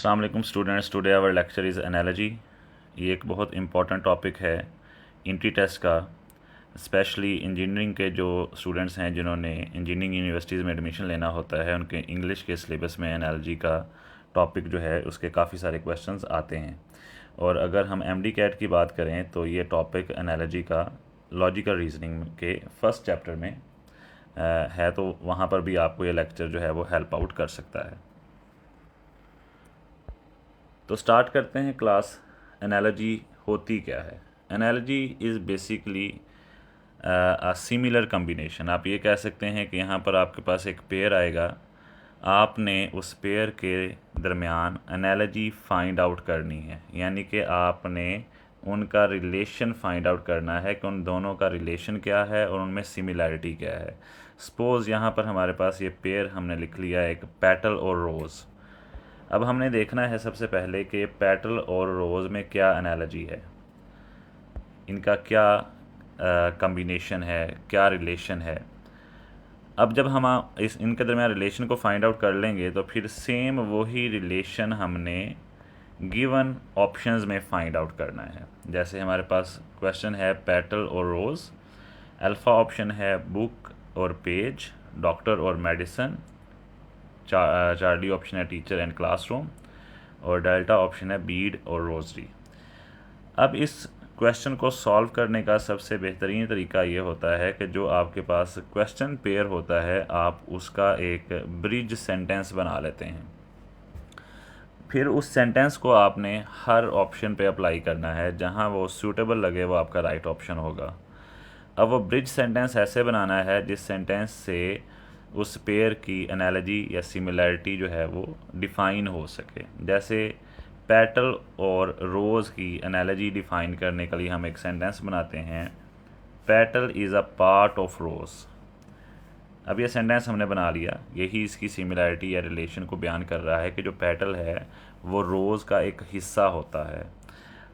अस्सलाम वालेकुम students, today our lecture is analogy. ये एक बहुत इम्पॉर्टेंट टॉपिक है इंट्री टेस्ट का, स्पेशली इंजीनियरिंग के जो स्टूडेंट्स हैं जिन्होंने इंजीनियरिंग यूनिवर्सिटीज़ में एडमिशन लेना होता है, उनके इंग्लिश के सिलेबस में एनालॉजी का टॉपिक जो है उसके काफ़ी सारे क्वेश्चंस आते हैं। और अगर हम एमडी कैट की बात करें तो ये टॉपिक एनालॉजी का लॉजिकल रीजनिंग के फर्स्ट चैप्टर में है, तो वहाँ पर भी आपको ये लेक्चर जो है वो हेल्प आउट कर सकता है। तो स्टार्ट करते हैं क्लास। एनालॉजी होती क्या है? Analogy is basically a similar combination. आप ये कह सकते हैं कि यहाँ पर आपके पास एक पेयर आएगा, आपने उस पेयर के दरमियान एनालॉजी फाइंड आउट करनी है, यानी कि आपने उनका रिलेशन फाइंड आउट करना है कि उन दोनों का रिलेशन क्या है और उनमें सिमिलैरिटी क्या है। सपोज़ यहाँ पर हमारे पास ये पेयर हमने लिख लिया एक पेटल और रोज़। अब हमने देखना है सबसे पहले कि पेटल और रोज़ में क्या एनालॉजी है, इनका क्या कम्बिनेशन है, क्या रिलेशन है। अब जब हम इनके दरमियान रिलेशन को फाइंड आउट कर लेंगे तो फिर सेम वही रिलेशन हमने गिवन ऑप्शंस में फाइंड आउट करना है। जैसे हमारे पास क्वेश्चन है पेटल और रोज़, अल्फ़ा ऑप्शन है बुक और पेज, डॉक्टर और मेडिसन, चार्ली ऑप्शन है टीचर एंड क्लासरूम, और डेल्टा ऑप्शन है बीड और रोजरी। अब इस क्वेश्चन को सॉल्व करने का सबसे बेहतरीन तरीका ये होता है कि जो आपके पास क्वेश्चन पेयर होता है आप उसका एक ब्रिज सेंटेंस बना लेते हैं। फिर उस सेंटेंस को आपने हर ऑप्शन पे अप्लाई करना है, जहाँ वो सूटेबल लगे वो आपका राइट ऑप्शन होगा। अब वो ब्रिज सेंटेंस ऐसे बनाना है जिस सेंटेंस से उस पेयर की एनालॉजी या सिमिलैरिटी जो है वो डिफ़ाइन हो सके। जैसे पेटल और रोज़ की एनालॉजी डिफ़ाइन करने के लिए हम एक सेंटेंस बनाते हैं, petal is a part of rose. अब ये सेंटेंस हमने बना लिया, यही इसकी सिमिलैरिटी या रिलेशन को बयान कर रहा है कि जो पेटल है वो रोज़ का एक हिस्सा होता है।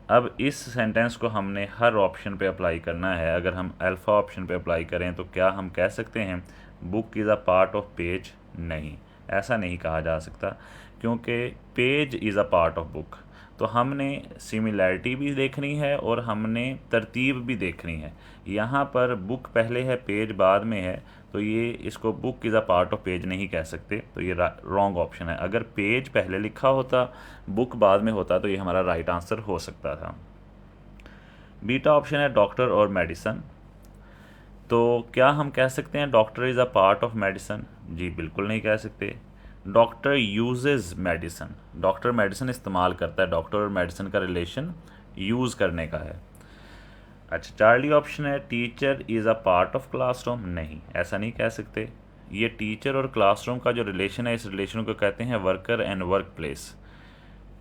अब इस सेंटेंस को हमने हर ऑप्शन पे अप्लाई करना है। अगर हम अल्फ़ा ऑप्शन पे अप्लाई करें तो क्या हम कह सकते हैं book is a part of page? नहीं, ऐसा नहीं कहा जा सकता, क्योंकि page is a part of book. तो हमने सिमिलैरिटी भी देखनी है और हमने तरतीब भी देखनी है। यहाँ पर बुक पहले है, पेज बाद में है, तो ये इसको book is a part of page नहीं कह सकते, तो ये रॉन्ग ऑप्शन है। अगर पेज पहले लिखा होता, बुक बाद में होता, तो ये हमारा राइट आंसर हो सकता था। बीटा ऑप्शन है डॉक्टर और मेडिसन। तो क्या हम कह सकते हैं doctor is a part of medicine? जी बिल्कुल नहीं कह सकते। Doctor uses medicine, doctor medicine इस्तेमाल करता है, डॉक्टर और मेडिसन का रिलेशन यूज़ करने का है। अच्छा, चार्ली ऑप्शन है teacher is a part of classroom. नहीं, ऐसा नहीं कह सकते। ये टीचर और क्लासरूम का जो रिलेशन है, इस रिलेशन को कहते हैं वर्कर एंड वर्क प्लेस,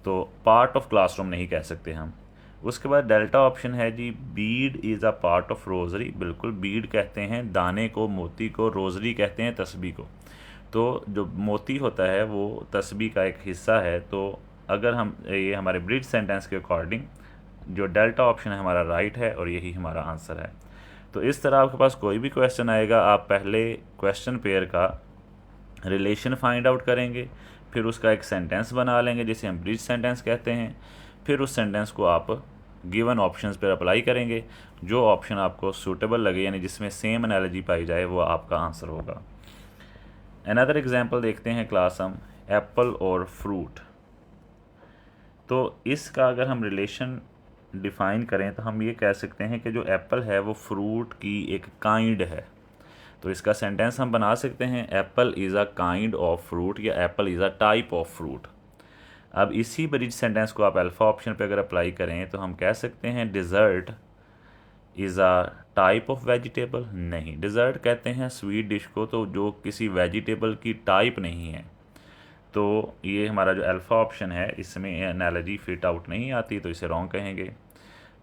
तो पार्ट ऑफ क्लासरूम नहीं कह सकते हम। उसके बाद डेल्टा ऑप्शन है जी bead is a part of rosary. बिल्कुल, बीड कहते हैं दाने को, मोती को, रोजरी कहते हैं तस्बीह को। तो जो मोती होता है वो तस्बीह का एक हिस्सा है। तो अगर हम ये हमारे ब्रिज सेंटेंस के अकॉर्डिंग जो डेल्टा ऑप्शन है हमारा राइट है और यही हमारा आंसर है। तो इस तरह आपके पास कोई भी क्वेश्चन आएगा, आप पहले क्वेश्चन पेयर का रिलेशन फाइंड आउट करेंगे, फिर उसका एक सेंटेंस बना लेंगे जिसे हम ब्रिज सेंटेंस कहते हैं। फिर उस सेंटेंस को आप गिवन ऑप्शंस पर अप्लाई करेंगे, जो ऑप्शन आपको सूटेबल लगे यानी जिसमें सेम एनालॉजी पाई जाए वो आपका आंसर होगा। अनदर एग्जांपल देखते हैं क्लास हम, एप्पल और फ्रूट। तो इसका अगर हम रिलेशन डिफ़ाइन करें तो हम ये कह सकते हैं कि जो एप्पल है वो फ्रूट की एक काइंड है। तो इसका सेंटेंस हम बना सकते हैं apple is a kind of fruit या apple is a type of fruit. अब इसी ब्रिज सेंटेंस को आप अल्फ़ा ऑप्शन पे अगर अप्लाई करें तो हम कह सकते हैं dessert is a type of vegetable. नहीं, डिज़र्ट कहते हैं स्वीट डिश को, तो जो किसी वेजिटेबल की टाइप नहीं है। तो ये हमारा जो अल्फ़ा ऑप्शन है इसमें एनालॉजी फिट आउट नहीं आती, तो इसे रॉन्ग कहेंगे।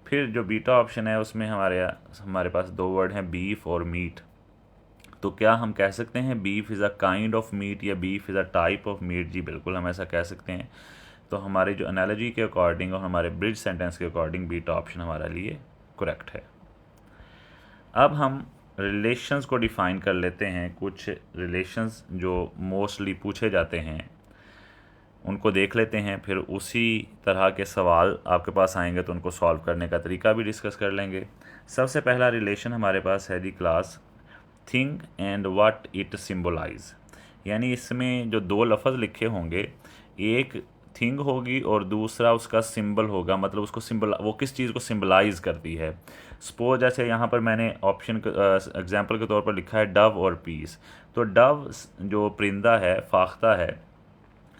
फिर जो बीटा ऑप्शन है उसमें हमारे पास दो वर्ड हैं बीफ और मीट। तो क्या हम कह सकते हैं beef is a kind of meat या beef is a type of meat? जी बिल्कुल, हम ऐसा कह सकते हैं। तो हमारे जो एनालॉजी के अकॉर्डिंग और हमारे ब्रिज सेंटेंस के अकॉर्डिंग बीटा ऑप्शन हमारे लिए करेक्ट है। अब हम रिलेशंस को डिफ़ाइन कर लेते हैं, कुछ रिलेशंस जो मोस्टली पूछे जाते हैं उनको देख लेते हैं, फिर उसी तरह के सवाल आपके पास आएंगे तो उनको सॉल्व करने का तरीका भी डिस्कस कर लेंगे। सबसे पहला रिलेशन हमारे पास है the class thing and what it symbolise, यानी इसमें जो दो लफ्ज़ लिखे होंगे, एक थिंग होगी और दूसरा उसका सिंबल होगा, मतलब उसको सिंबल, वो किस चीज़ को सिंबलाइज करती है। सपोज जैसे यहाँ पर मैंने ऑप्शन एग्जांपल के तौर पर लिखा है डव और पीस, तो डव जो परिंदा है, फाख्ता है,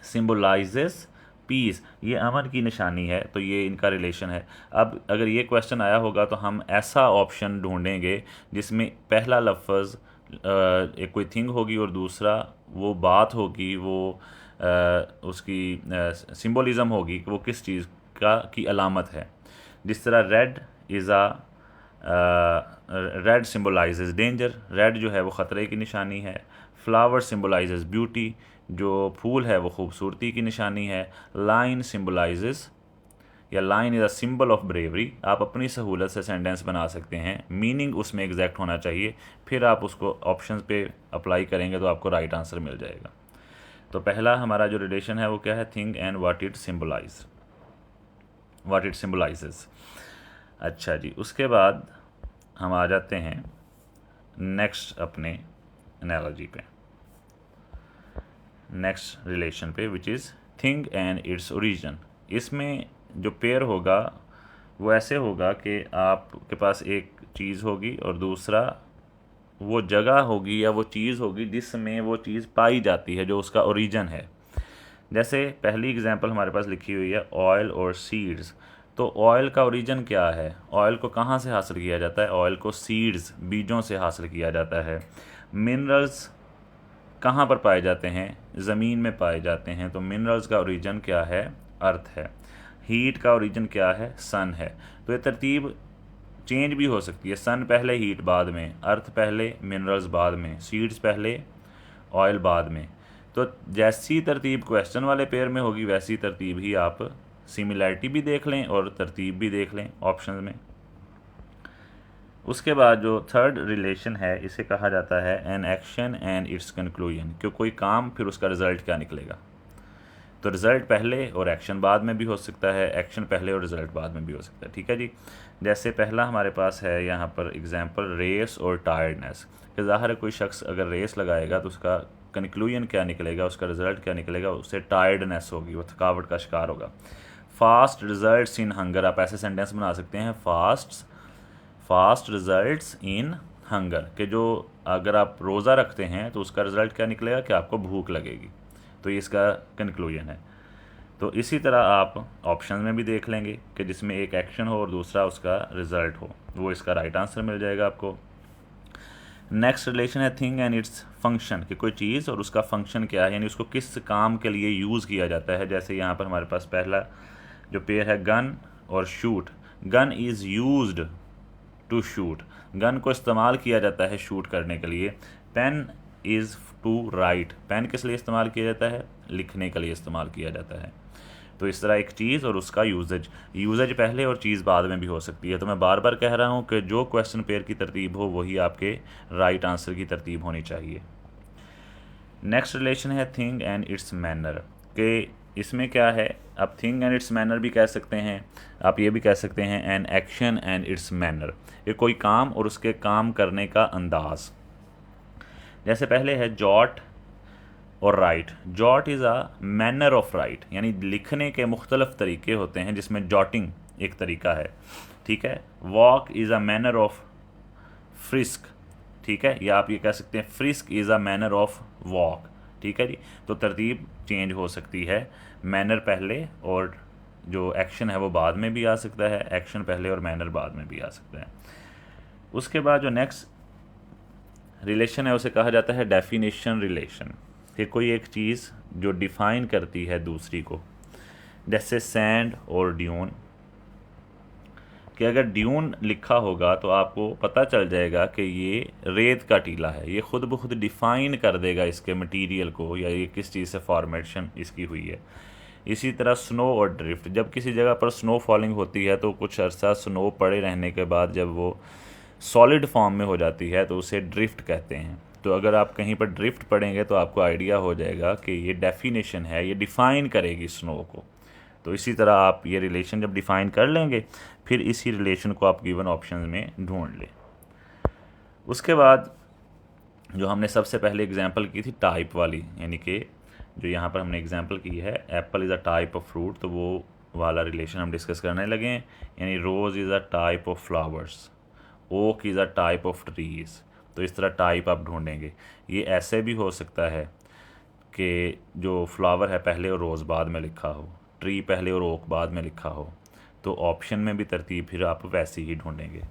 सिम्बलाइजेस पीस, ये अमन की निशानी है, तो ये इनका रिलेशन है। अब अगर ये क्वेश्चन आया होगा तो हम ऐसा ऑप्शन ढूंढेंगे जिसमें पहला लफ्ज़ एक कोई थिंग होगी और दूसरा वो बात होगी, वो उसकी सिंबलिज़म होगी कि वो किस चीज़ का की अलामत है। जिस तरह रेड सिम्बलाइजेज डेंजर, रेड जो है वो ख़तरे की निशानी है। फ्लावर सिम्बलाइजेज ब्यूटी, जो फूल है वो खूबसूरती की निशानी है। लाइन सिम्बलाइजेज, या line is a symbol of bravery. आप अपनी सहूलत से सेंटेंस बना सकते हैं, मीनिंग उसमें एग्जैक्ट होना चाहिए, फिर आप उसको ऑप्शंस पे अप्लाई करेंगे तो आपको राइट आंसर मिल जाएगा। तो पहला हमारा जो रिलेशन है वो क्या है, thing and what it symbolises. अच्छा जी, उसके बाद हम आ जाते हैं नेक्स्ट अपने एनालॉजी पे, नेक्स्ट रिलेशन पे, which is thing and its origin. इसमें जो पेयर होगा वो ऐसे होगा कि आपके पास एक चीज़ होगी और दूसरा वो जगह होगी या वो चीज़ होगी जिसमें वो चीज़ पाई जाती है, जो उसका ओरिजिन है। जैसे पहली एग्जांपल हमारे पास लिखी हुई है ऑयल और सीड्स। तो ऑयल का ओरिजिन क्या है, ऑयल को कहाँ से हासिल किया जाता है, ऑयल को सीड्स, बीजों से हासिल किया जाता है। मिनरल्स कहाँ पर पाए जाते हैं, ज़मीन में पाए जाते हैं, तो मिनरल्स का ओरिजिन क्या है, अर्थ है। हीट का ओरिजिन क्या है, सन है। तो ये तरतीब चेंज भी हो सकती है, सन पहले, हीट बाद में, अर्थ पहले, मिनरल्स बाद में, सीड्स पहले, ऑयल बाद में। तो जैसी तरतीब क्वेश्चन वाले पेयर में होगी वैसी तरतीब ही आप सिमिलैरिटी भी देख लें और तरतीब भी देख लें ऑप्शन में। उसके बाद जो थर्ड रिलेशन है इसे कहा जाता है an action and it's conclusion, कि कोई काम फिर उसका रिज़ल्ट क्या निकलेगा। तो रिज़ल्ट पहले और एक्शन बाद में भी हो सकता है, एक्शन पहले और रिज़ल्ट बाद में भी हो सकता है। ठीक है जी। जैसे पहला हमारे पास है यहाँ पर एग्जांपल रेस और टायर्डनेस, कि ज़ाहिर है कोई शख्स अगर रेस लगाएगा तो उसका कंक्लूजन क्या निकलेगा, उसका रिज़ल्ट क्या निकलेगा, उससे टायर्डनेस होगी, वो थकावट का शिकार होगा। फास्ट रिजल्ट्स इन हंगर, आप ऐसे सेंटेंस बना सकते हैं, फास्ट रिजल्ट्स इन हंगर, कि जो अगर आप रोज़ा रखते हैं तो उसका रिज़ल्ट क्या निकलेगा कि आपको भूख लगेगी, तो ये इसका कंक्लूजन है। तो इसी तरह आप ऑप्शन में भी देख लेंगे कि जिसमें एक एक्शन हो और दूसरा उसका रिज़ल्ट हो, वो इसका राइट आंसर मिल जाएगा आपको। नेक्स्ट रिलेशन है थिंग एंड इट्स फंक्शन, कि कोई चीज़ और उसका फंक्शन क्या है, यानी उसको किस काम के लिए यूज़ किया जाता है। जैसे यहाँ पर हमारे पास पहला जो पेयर है गन और shoot, gun is used to shoot, gun को इस्तेमाल किया जाता है शूट करने के लिए। Pen is to write, pen किस लिए इस्तेमाल किया जाता है, लिखने के लिए इस्तेमाल किया जाता है। तो इस तरह एक चीज़ और उसका यूजेज पहले और चीज़ बाद में भी हो सकती है। तो मैं बार बार कह रहा हूँ कि जो क्वेश्चन पेयर की तरतीब हो वही आपके राइट आंसर की तरतीब होनी चाहिए। नेक्स्ट रिलेशन है थिंग एंड इट्स मैनर, कि इसमें क्या है, आप थिंग एंड इट्स मैनर भी कह सकते हैं, आप ये भी कह सकते हैं an action and it's manner, ये कोई काम और उसके काम करने का अंदाज़। जैसे पहले है जॉट और right, jot is a manner of right, यानी लिखने के मुख्तलिफ तरीके होते हैं जिसमें जॉटिंग एक तरीका है। ठीक है। Walk is a manner of frisk, ठीक है, या आप ये कह सकते हैं frisk is a manner of walk. ठीक है जी। तो तरतीब चेंज हो सकती है, मैनर पहले और जो एक्शन है वो बाद में भी आ सकता है, एक्शन पहले और मैनर बाद में भी आ सकता है। उसके बाद जो नेक्स्ट रिलेशन है उसे कहा जाता है डेफिनेशन रिलेशन, कि कोई एक चीज़ जो डिफ़ाइन करती है दूसरी को। जैसे सैंड और ड्यून, कि अगर ड्यून लिखा होगा तो आपको पता चल जाएगा कि ये रेत का टीला है, ये खुद ब खुद डिफ़ाइन कर देगा इसके मटेरियल को, या ये किस चीज़ से फॉर्मेशन इसकी हुई है। इसी तरह स्नो और ड्रिफ्ट, जब किसी जगह पर स्नो फॉलिंग होती है तो कुछ अर्सा स्नो पड़े रहने के बाद जब वो सॉलिड फॉर्म में हो जाती है तो उसे ड्रिफ्ट कहते हैं। तो अगर आप कहीं पर ड्रिफ्ट पढ़ेंगे तो आपको आइडिया हो जाएगा कि ये डेफिनेशन है, ये डिफ़ाइन करेगी स्नो को। तो इसी तरह आप ये रिलेशन जब डिफ़ाइन कर लेंगे फिर इसी रिलेशन को आप गिवन ऑप्शन में ढूंढ लें। उसके बाद जो हमने सबसे पहले एग्जांपल की थी टाइप वाली, यानी कि जो यहाँ पर हमने एग्जांपल की है Apple is a type of fruit, तो वो वाला रिलेशन हम डिस्कस करने लगे हैं। यानी rose is a type of flowers, oak is a type of trees. तो इस तरह टाइप आप ढूंढेंगे। ये ऐसे भी हो सकता है कि जो फ्लावर है पहले और रोज़ बाद में लिखा हो, ट्री पहले और ओक बाद में लिखा हो, तो ऑप्शन में भी तरतीब फिर आप वैसी ही ढूंढेंगे।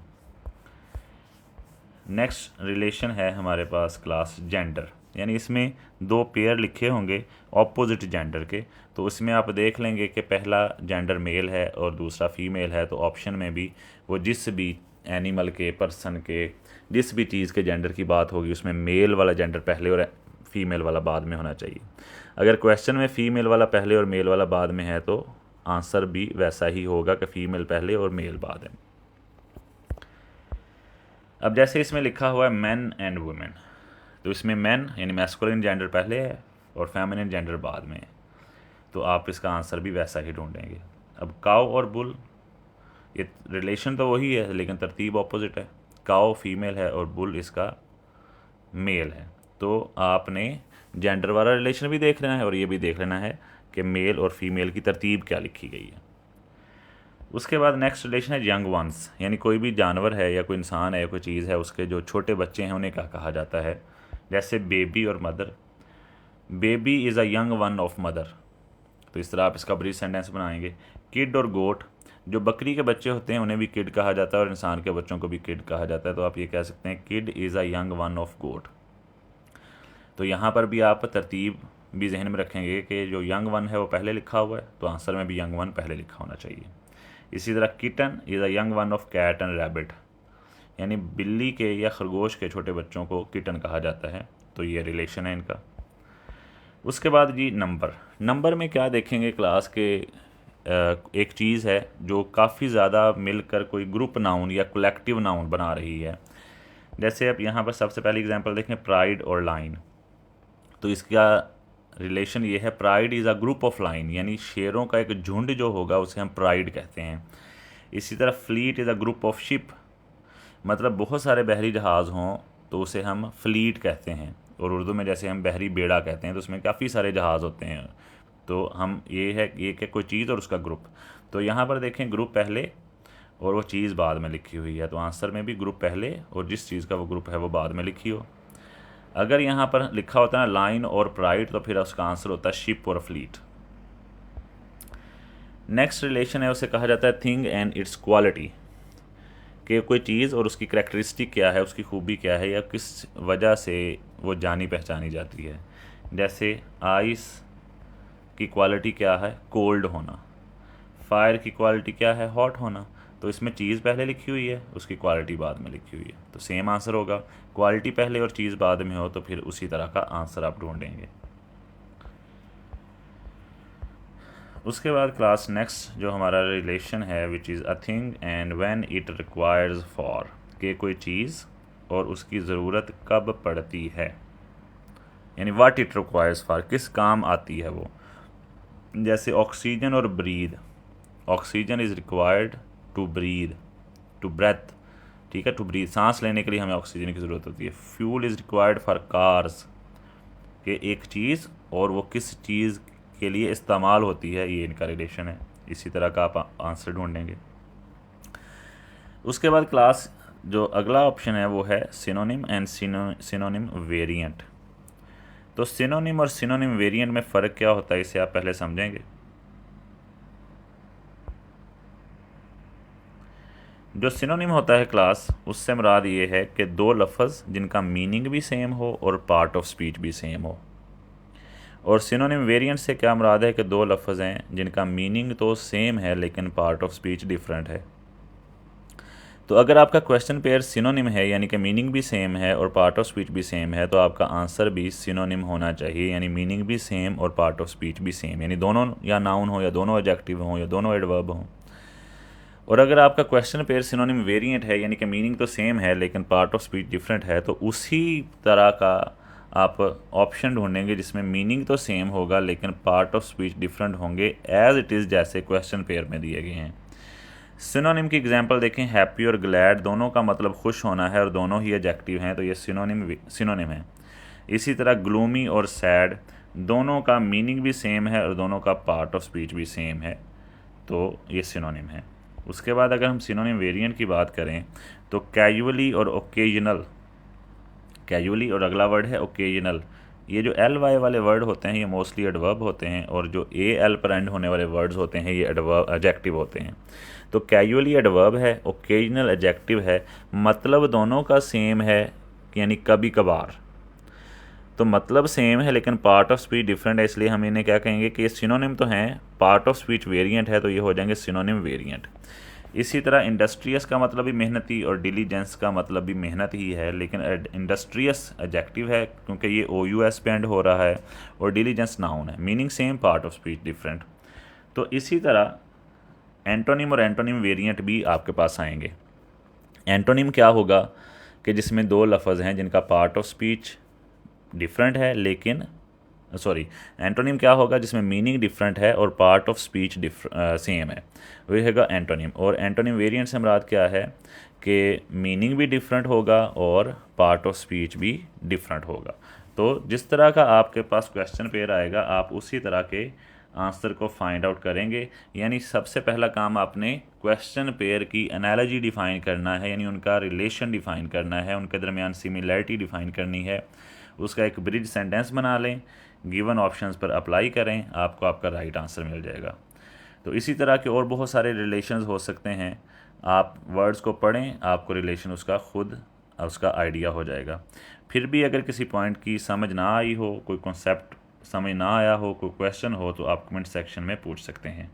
नेक्स्ट रिलेशन है हमारे पास क्लास जेंडर, यानी इसमें दो पेयर लिखे होंगे ऑपोजिट जेंडर के, तो उसमें आप देख लेंगे कि पहला जेंडर मेल है और दूसरा फीमेल है, तो ऑप्शन में भी वो जिस भी एनिमल के, पर्सन के, जिस भी चीज़ के जेंडर की बात होगी उसमें मेल वाला जेंडर पहले और फीमेल वाला बाद में होना चाहिए। अगर क्वेश्चन में फ़ीमेल वाला पहले और मेल वाला बाद में है तो आंसर भी वैसा ही होगा कि फ़ीमेल पहले और मेल बाद में। अब जैसे इसमें लिखा हुआ है मैन एंड वुमेन, तो इसमें मैन यानी मैस्कुलिन जेंडर पहले है और फेमिनिन जेंडर बाद में है, तो आप इसका आंसर भी वैसा ही ढूंढेंगे। अब काऊ और बुल, ये रिलेशन तो वही है लेकिन तरतीब ऑपोजिट है। काऊ फीमेल है और बुल इसका मेल है, तो आपने जेंडर वाला रिलेशन भी देख लेना है और ये भी देख लेना है कि मेल और फीमेल की तरतीब क्या लिखी गई है। उसके बाद नेक्स्ट रिलेशन है यंग वंस, यानी कोई भी जानवर है या कोई इंसान है या कोई चीज़ है, उसके जो छोटे बच्चे हैं उन्हें क्या कहा जाता है। जैसे बेबी और mother, baby is a young one of mother, तो इस तरह आप इसका ब्रीफ सेंटेंस बनाएंगे। किड और गोट, जो बकरी के बच्चे होते हैं उन्हें भी किड कहा जाता है और इंसान के बच्चों को भी किड कहा जाता है, तो आप ये कह सकते हैं kid is a young one of goat. तो यहाँ पर भी आप तरतीब भी जहन में रखेंगे कि जो यंग वन है वो पहले लिखा हुआ है, तो आंसर में भी यंग वन पहले लिखा होना चाहिए। इसी तरह kitten is a young one of cat and rabbit, यानी बिल्ली के या खरगोश के छोटे बच्चों को किटन कहा जाता है, तो ये रिलेशन है इनका। उसके बाद जी नंबर में क्या देखेंगे क्लास के, एक चीज़ है जो काफ़ी ज़्यादा मिलकर कोई ग्रुप नाउन या कलेक्टिव नाउन बना रही है। जैसे आप यहाँ पर सबसे पहले एग्जांपल देखें प्राइड और लाइन, तो इसका रिलेशन ये है pride is a group of line, यानी शेरों का एक झुंड जो होगा उसे हम प्राइड कहते हैं। इसी तरह fleet is a group of ship, मतलब बहुत सारे बहरी जहाज़ हों तो उसे हम फ्लीट कहते हैं, और उर्दू में जैसे हम बहरी बेड़ा कहते हैं तो उसमें काफ़ी सारे जहाज़ होते हैं, तो हम ये है ये कि कोई चीज़ और उसका ग्रुप। तो यहाँ पर देखें ग्रुप पहले और वो चीज़ बाद में लिखी हुई है, तो आंसर में भी ग्रुप पहले और जिस चीज़ का वो ग्रुप है वो बाद में लिखी हो। अगर यहाँ पर लिखा होता है ना लाइन और प्राइड, तो फिर उसका आंसर होता है शिप और फ्लीट। नेक्स्ट रिलेशन है उसे कहा जाता है थिंग एंड इट्स क्वालिटी, कि कोई चीज़ और उसकी करैक्टरिस्टिक क्या है, उसकी खूबी क्या है या किस वजह से वो जानी पहचानी जाती है। जैसे आइस की क्वालिटी क्या है, कोल्ड होना। फायर की क्वालिटी क्या है, हॉट होना। तो इसमें चीज़ पहले लिखी हुई है, उसकी क्वालिटी बाद में लिखी हुई है, तो सेम आंसर होगा। क्वालिटी पहले और चीज़ बाद में हो तो फिर उसी तरह का आंसर आप ढूंढेंगे। उसके बाद क्लास नेक्स्ट जो हमारा रिलेशन है which is a thing and when it requires for, कि कोई चीज़ और उसकी ज़रूरत कब पड़ती है, यानी व्हाट इट रिक्वायर्स फॉर, किस काम आती है वो। जैसे ऑक्सीजन और breathe, oxygen is required to breathe, to breath, ठीक है, टू ब्रीथ, सांस लेने के लिए हमें ऑक्सीजन की ज़रूरत होती है। Fuel is required for cars, कि एक चीज़ और वो किस चीज़ के लिए इस्तेमाल होती है, ये इनका रिलेशन है। इसी तरह का आप आंसर ढूंढेंगे। उसके बाद क्लास जो अगला ऑप्शन है वो है सिनोनिम एंड सिनोनिम वेरिएंट। तो सिनोनिम और सिनोनिम वेरिएंट में फ़र्क क्या होता है इसे आप पहले समझेंगे। जो सिनोनिम होता है क्लास, उससे मुराद ये है कि दो लफ्ज़ जिनका मीनिंग भी सेम हो और पार्ट ऑफ स्पीच भी सेम हो। और सिनोनिम वेरिएंट से क्या मुराद है कि दो लफ्ज़ हैं जिनका मीनिंग तो सेम है लेकिन पार्ट ऑफ स्पीच डिफरेंट है। तो अगर आपका क्वेश्चन पेयर सिनोनिम है यानी कि मीनिंग भी सेम है और पार्ट ऑफ स्पीच भी सेम है, तो आपका आंसर भी सिनोनिम होना चाहिए, यानी मीनिंग भी सेम और पार्ट ऑफ स्पीच भी सेम, यानी दोनों या नाउन हो या दोनों एडजेक्टिव हों या दोनों एडवर्ब हों। और अगर आपका क्वेश्चन पेयर सिनोनिम वेरिएंट है, यानी कि मीनिंग तो सेम है लेकिन पार्ट ऑफ स्पीच डिफरेंट है, तो उसी तरह का आप ऑप्शन ढूंढेंगे जिसमें मीनिंग तो सेम होगा लेकिन पार्ट ऑफ स्पीच डिफरेंट होंगे एज इट इज़, जैसे क्वेश्चन पेयर में दिए गए हैं। सिनोनिम की एग्जांपल देखें, हैप्पी और ग्लैड दोनों का मतलब खुश होना है और दोनों ही एडजेक्टिव हैं, तो ये सिनोनिम है। इसी तरह ग्लूमी और सैड दोनों का मीनिंग भी सेम है और दोनों का पार्ट ऑफ स्पीच भी सेम है, तो ये सिनोनिम है। उसके बाद अगर हम सिनोनिम वेरिएंट की बात करें तो कैजुअली और ओकेजनल, कैजुअली और अगला वर्ड है ओकेजनल, ये जो एल वाई वाले वर्ड होते हैं ये मोस्टली एडवर्ब होते हैं, और जो ए एल पर एंड होने वाले वर्ड्स होते हैं ये एडजेक्टिव होते हैं। तो कैजुअली एडवर्ब है, ओकेजनल एडजेक्टिव है, मतलब दोनों का सेम है, यानी कभी कभार। तो मतलब सेम है लेकिन पार्ट ऑफ स्पीच डिफरेंट है, इसलिए हम इन्हें क्या कहेंगे कि ये सिनोनिम तो हैं, पार्ट ऑफ स्पीच वेरिएंट है, तो ये हो जाएंगे सिनोनिम वेरिएंट। इसी तरह इंडस्ट्रियस का मतलब भी मेहनती और डिलीजेंस का मतलब भी मेहनत ही है, लेकिन इंडस्ट्रियस एडजेक्टिव है क्योंकि ये ओ यू एस पे एंड हो रहा है, और डिलीजेंस नाउन है, meaning same, part of speech different. तो इसी तरह एंटोनिम और एंटोनिम वेरिएंट भी आपके पास आएंगे। एंटोनिम क्या होगा कि जिसमें दो लफ्ज़ हैं जिनका पार्ट ऑफ स्पीच डिफरेंट है लेकिन एंटोनिम क्या होगा जिसमें मीनिंग डिफरेंट है और पार्ट ऑफ स्पीच सेम है, वही हैगा एंटोनिम। और एंटोनिम वेरिएंट से मुराद क्या है कि मीनिंग भी डिफरेंट होगा और पार्ट ऑफ स्पीच भी डिफरेंट होगा। तो जिस तरह का आपके पास क्वेश्चन पेयर आएगा आप उसी तरह के आंसर को फाइंड आउट करेंगे। यानी सबसे पहला काम आपने क्वेश्चन पेयर की एनालॉजी डिफ़ाइन करना है, यानी उनका रिलेशन डिफ़ाइन करना है, उनके दरमियान सिमिलैरिटी डिफ़ाइन करनी है, उसका एक ब्रिज सेंटेंस बना लें, गिवन ऑप्शंस पर अप्लाई करें, आपको आपका राइट आंसर मिल जाएगा। तो इसी तरह के और बहुत सारे रिलेशंस हो सकते हैं, आप वर्ड्स को पढ़ें, आपको रिलेशन उसका खुद उसका आइडिया हो जाएगा। फिर भी अगर किसी पॉइंट की समझ ना आई हो, कोई कॉन्सेप्ट समझ ना आया हो, कोई क्वेश्चन हो, तो आप कमेंट सेक्शन में पूछ सकते हैं।